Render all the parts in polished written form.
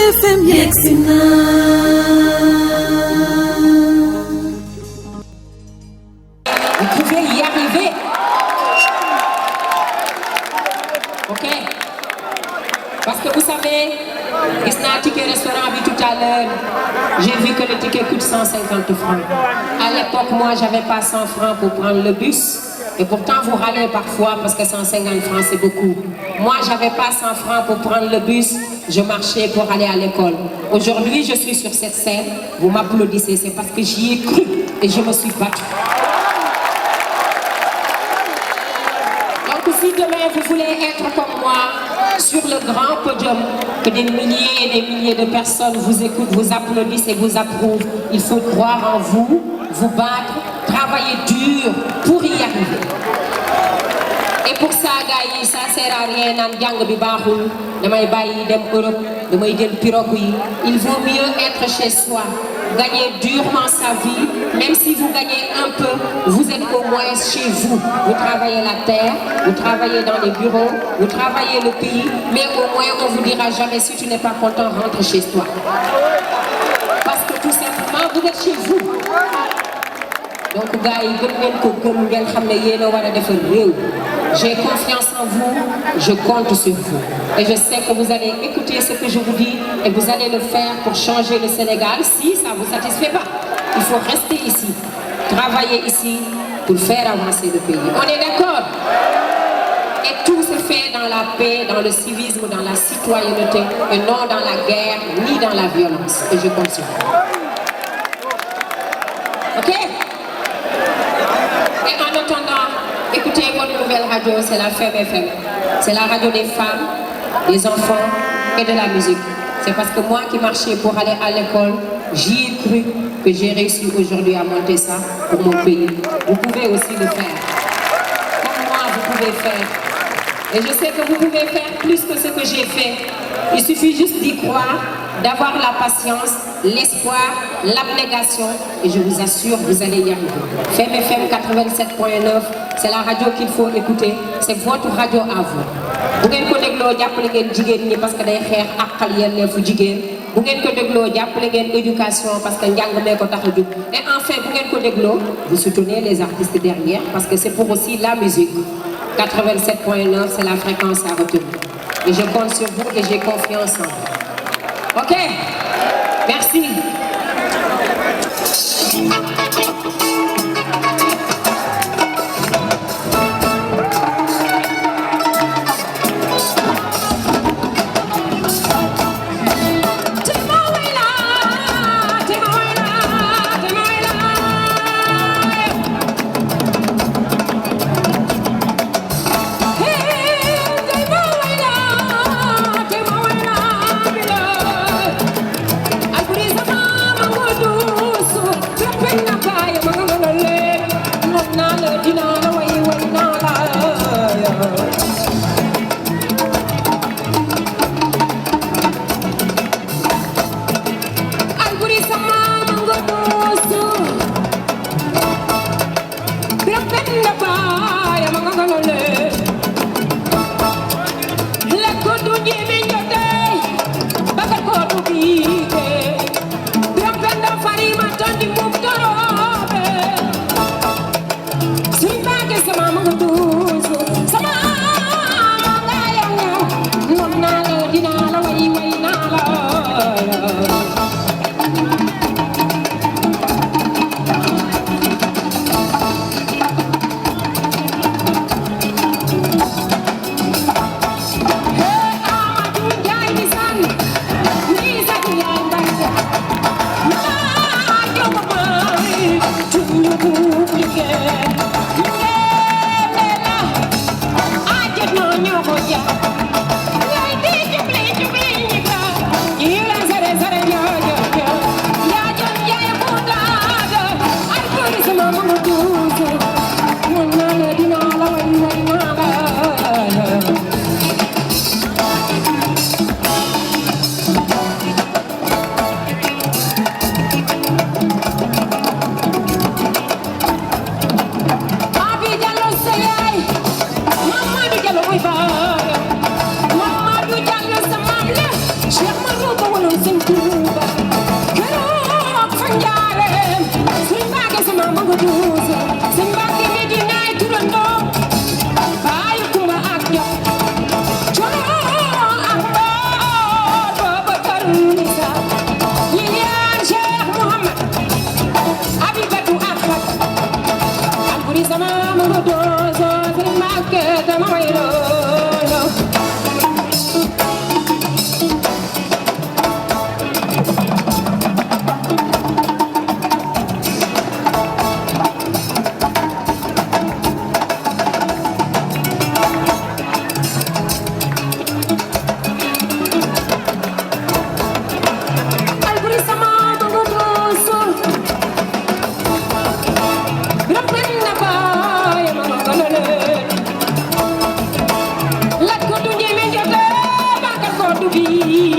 FM yegsi na. Vous pouvez y arriver. Ok? Parce que vous savez, gis naa ticket restaurant bi tout à l'heure, j'ai vu que le ticket coûte 150 francs. À l'époque, moi, j'avais pas 100 francs pour prendre le bus. Et pourtant, vous râlez parfois parce que 150 francs, c'est beaucoup. Moi, j'avais pas 100 francs pour prendre le bus. Je marchais pour aller à l'école. Aujourd'hui, je suis sur cette scène. Vous m'applaudissez, c'est parce que j'y ai cru et je me suis battue. Donc, si demain, vous voulez être comme moi, sur le grand podium, que des milliers et des milliers de personnes vous écoutent, vous applaudissent et vous approuvent, il faut croire en vous, vous battre, travailler dur pour y arriver. Et pour ça, gars, ça sert à rien naan jàng bi baaxul damay bàyyi dem Europe damay jël pirogue yi. Il vaut mieux être chez soi, gagner durement sa vie, même si vous gagnez un peu, vous êtes au moins chez vous. Vous travaillez la terre, vous travaillez dans les bureaux, vous travaillez le pays, mais au moins on vous dira jamais si tu n'es pas content, rentre chez toi. Parce que tout simplement, vous êtes chez vous. Donc gars yi gën ngeen ko gëm ngeen xam ne yéen a war a defar réew. J'ai confiance en vous, je compte sur vous. Et je sais que vous allez écouter ce que je vous dis et vous allez le faire pour changer le Sénégal. Si ça ne vous satisfait pas, il faut rester ici, travailler ici pour faire avancer le pays. On est d'accord? Et tout se fait dans la paix, dans le civisme, dans la citoyenneté et non dans la guerre ni dans la violence. Et je compte sur vous. Ok? Et en attendant, écoutez votre nouvelle radio, c'est la Femme FM. C'est la radio des femmes, des enfants et de la musique. C'est parce que moi qui marchais pour aller à l'école, j'y ai cru que j'ai réussi aujourd'hui à monter ça pour mon pays. Vous pouvez aussi le faire. Comme moi, vous pouvez faire. Et je sais que vous pouvez faire plus que ce que j'ai fait. Il suffit juste d'y croire, d'avoir la patience, l'espoir, l'abnégation et je vous assure, vous allez y arriver. Femme FM 87.9, c'est la radio qu'il faut écouter, c'est votre radio à vous. Bu ngeen ko dégloo jàppale ngeen jigéen ñi parce que day xeex àqal yelleefu jigéen. Bu ngeen ko dégloo jàppale ngeen éducation parce que njàng mee ko tax a jóg. Et enfin bu ngeen ko dégloo, vous soutenez les artistes derrière parce que c'est pour aussi la musique. 87.9, c'est la fréquence à retenir. Et je compte sur vous et j'ai confiance en vous. Ok? Merci. Bring the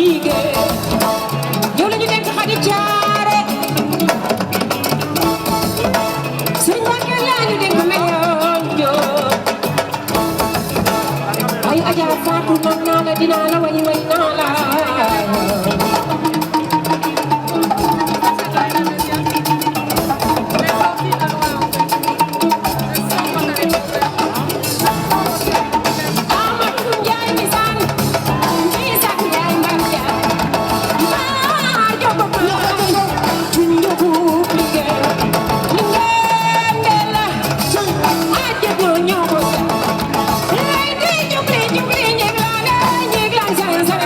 liggéey yow la ñu denk Xadi Caare sëñ Mbàkke la ñu denk Mayoon Jóob ay Aja Faatu noon naa la dinaa la way naa la Sang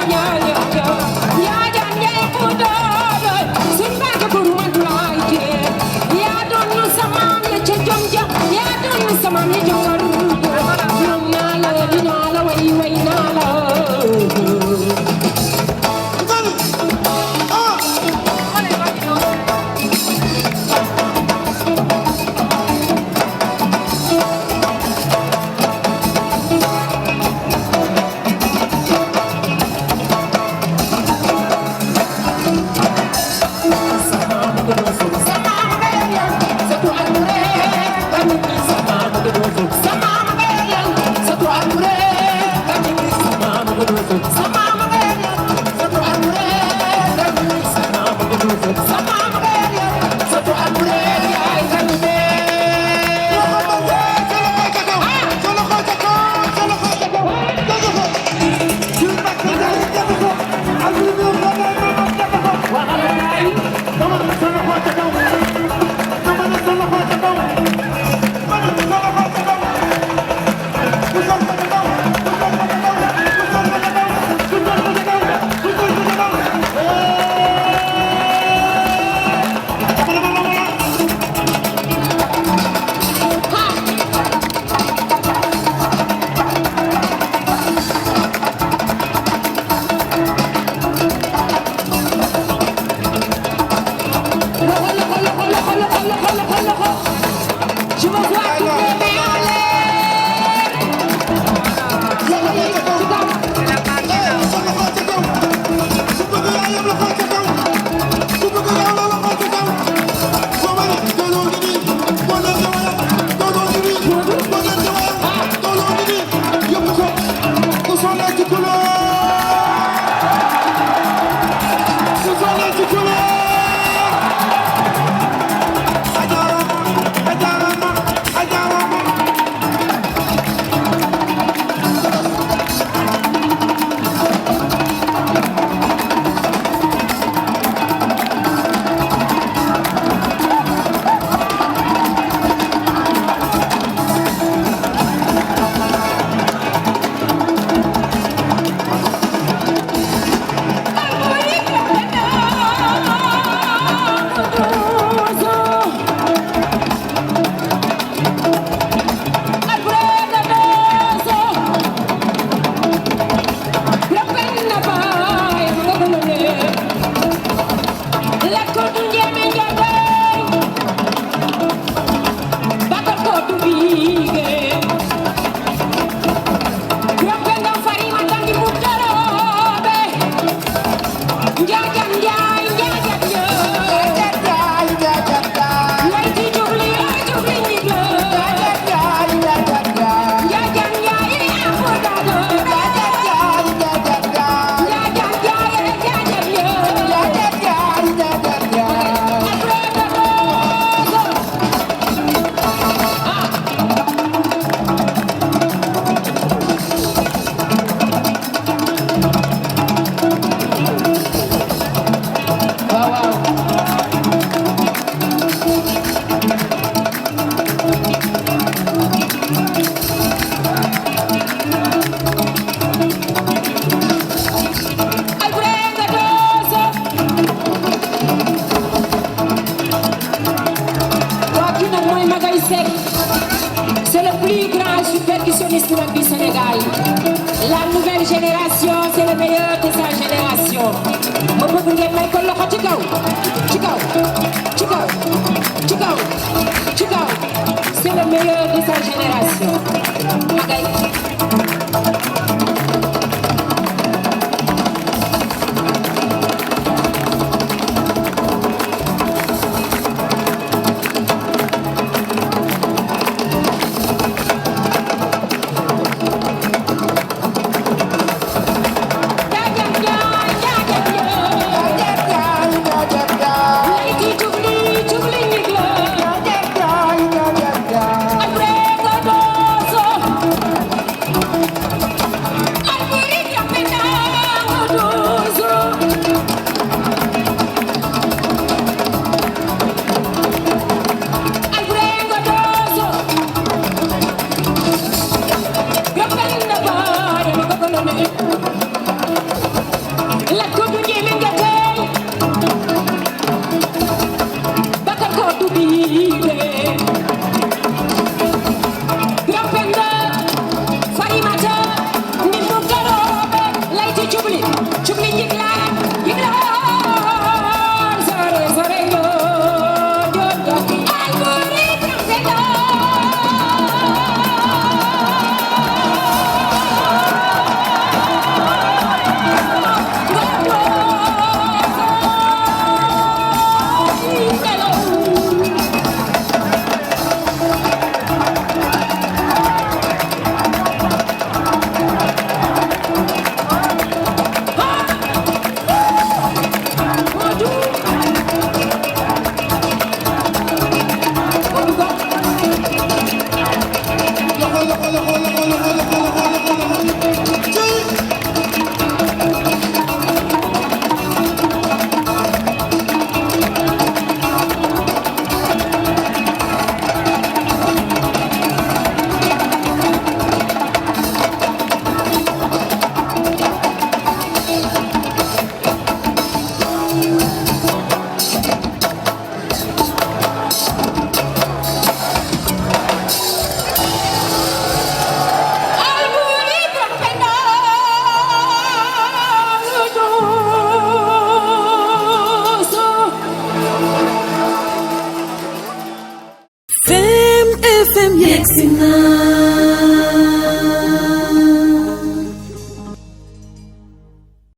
Femme FM yegsi na